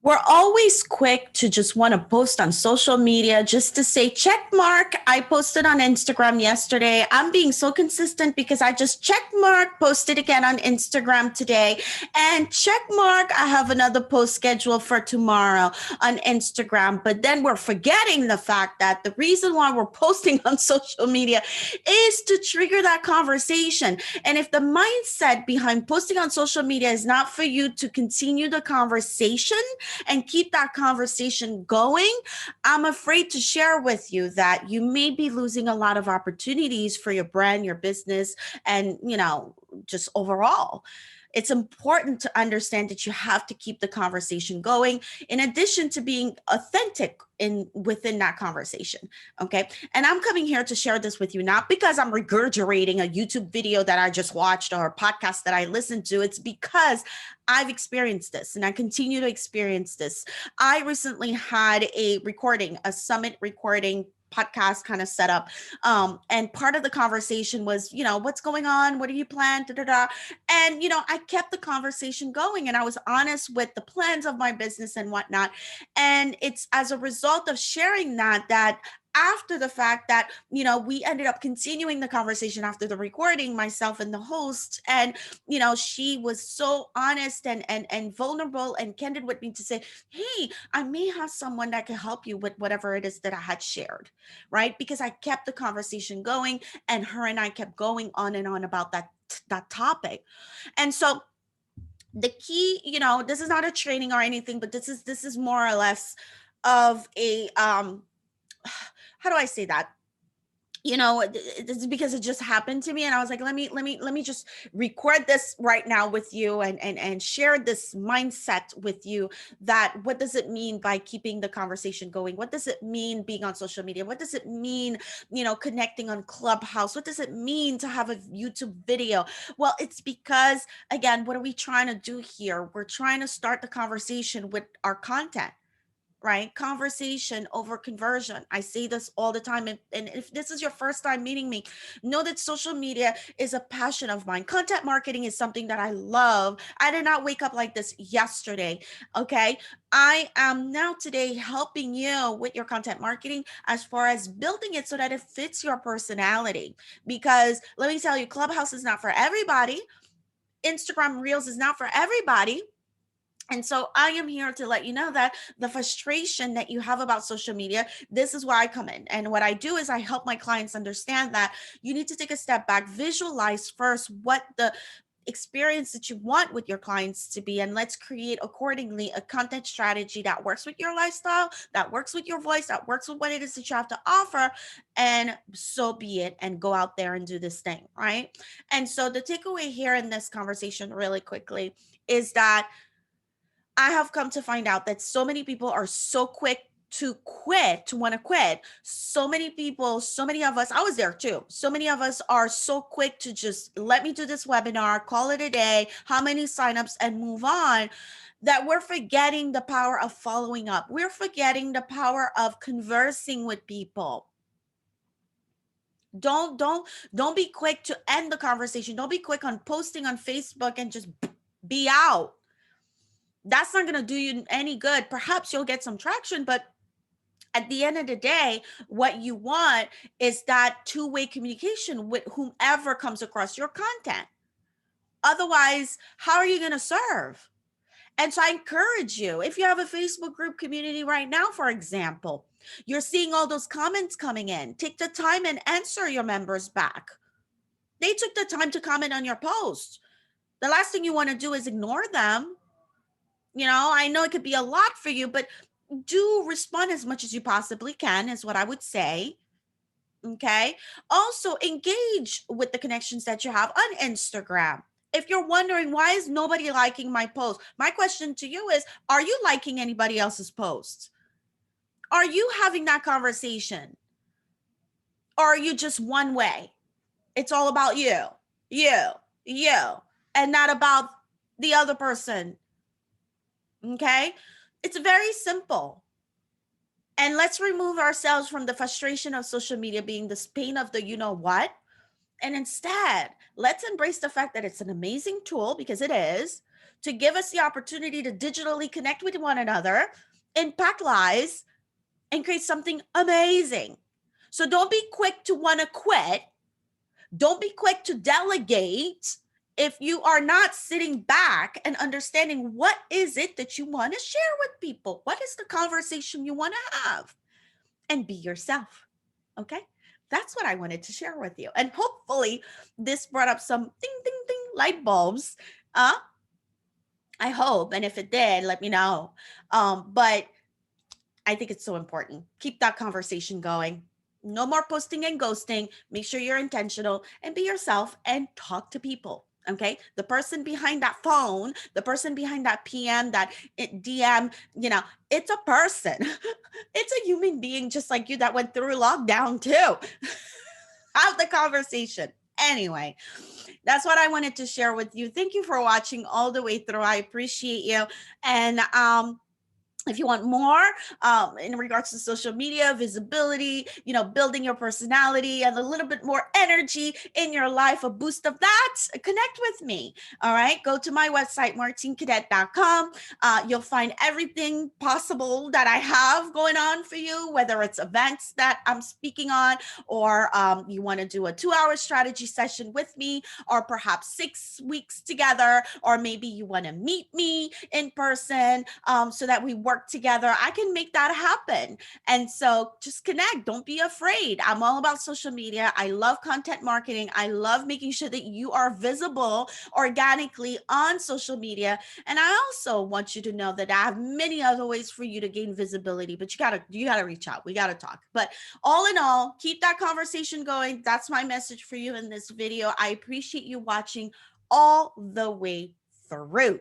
We're always quick to just want to post on social media just to say, check mark. I posted on Instagram yesterday. I'm being so consistent because I just check mark, posted again on Instagram today, and check mark. I have another post scheduled for tomorrow on Instagram. But then we're forgetting the fact that the reason why we're posting on social media is to trigger that conversation. And if the mindset behind posting on social media is not for you to continue the conversation, and keep that conversation going, I'm afraid to share with you that you may be losing a lot of opportunities for your brand, your business, and, just overall. It's important to understand that you have to keep the conversation going in addition to being authentic in within that conversation. Okay. And I'm coming here to share this with you, not because I'm regurgitating a YouTube video that I just watched or a podcast that I listened to. It's because I've experienced this and I continue to experience this. I recently had a recording, a summit recording podcast kind of setup. And part of the conversation was, what's going on? What do you plan? Da, da, da. And, I kept the conversation going and I was honest with the plans of my business and whatnot. And it's as a result of sharing that after the fact that we ended up continuing the conversation after the recording, myself and the host, and she was so honest and vulnerable and candid with me to say, hey, I may have someone that can help you with whatever it is that I had shared, right? Because I kept the conversation going and her and I kept going on and on about that topic. And so the key, this is not a training or anything, but this is more or less of a how do I say that? It's because it just happened to me and I was like, let me just record this right now with you and share this mindset with you. That what does it mean by keeping the conversation going? What does it mean being on social media? What does it mean, connecting on Clubhouse? What does it mean to have a YouTube video? Well, it's because, again, what are we trying to do here? We're trying to start the conversation with our content, right? Conversation over conversion. I say this all the time. And if this is your first time meeting me, know that social media is a passion of mine. Content marketing is something that I love. I did not wake up like this yesterday. Okay. I am now today helping you with your content marketing as far as building it so that it fits your personality. Because let me tell you, Clubhouse is not for everybody. Instagram Reels is not for everybody. And so I am here to let you know that the frustration that you have about social media, this is where I come in. And what I do is I help my clients understand that you need to take a step back, visualize first what the experience that you want with your clients to be, and let's create accordingly a content strategy that works with your lifestyle, that works with your voice, that works with what it is that you have to offer. And so be it, and go out there and do this thing, right? And so the takeaway here in this conversation really quickly is that I have come to find out that so many people are so quick to quit, to want to quit. So many people, so many of us, I was there too. So many of us are so quick to just let me do this webinar, call it a day, how many signups, and move on, that we're forgetting the power of following up. We're forgetting the power of conversing with people. Don't be quick to end the conversation. Don't be quick on posting on Facebook and just be out. That's not going to do you any good. Perhaps you'll get some traction, but at the end of the day, what you want is that two-way communication with whomever comes across your content. Otherwise, how are you going to serve? And so I encourage you, if you have a Facebook group community right now, for example, you're seeing all those comments coming in, take the time and answer your members back. They took the time to comment on your post. The last thing you want to do is ignore them. I know it could be a lot for you, but do respond as much as you possibly can, is what I would say. Okay. Also, engage with the connections that you have on Instagram. If you're wondering, why is nobody liking my post? My question to you is, are you liking anybody else's posts? Are you having that conversation? Or are you just one way? It's all about you, you, you, and not about the other person. Okay. It's very simple. And let's remove ourselves from the frustration of social media being this pain of the what. And instead, let's embrace the fact that it's an amazing tool, because it is, to give us the opportunity to digitally connect with one another, impact lives, and create something amazing. So don't be quick to want to quit. Don't be quick to delegate if you are not sitting back and understanding what is it that you want to share with people. What is the conversation you want to have? And be yourself. Okay? That's what I wanted to share with you. And hopefully this brought up some ding, ding, ding light bulbs. I hope. And if it did, let me know. But I think it's so important. Keep that conversation going. No more posting and ghosting. Make sure you're intentional and be yourself and talk to people. Okay. The person behind that phone, the person behind that PM, that DM, it's a person. It's a human being just like you that went through lockdown too. Have the conversation. Anyway, that's what I wanted to share with you. Thank you for watching all the way through. I appreciate you. And if you want more in regards to social media, visibility, building your personality and a little bit more energy in your life, a boost of that, connect with me. All right. Go to my website, martinecadet.com. You'll find everything possible that I have going on for you, whether it's events that I'm speaking on, or you want to do a 2-hour strategy session with me, or perhaps 6 weeks together, or maybe you want to meet me in person so that we work together. I can make that happen. And so just connect. Don't be afraid. I'm all about social media. I love content marketing. I love making sure that you are visible organically on social media. And I also want you to know that I have many other ways for you to gain visibility, but you gotta reach out. We gotta talk. But all in all, keep that conversation going. That's my message for you in this video. I appreciate you watching all the way through.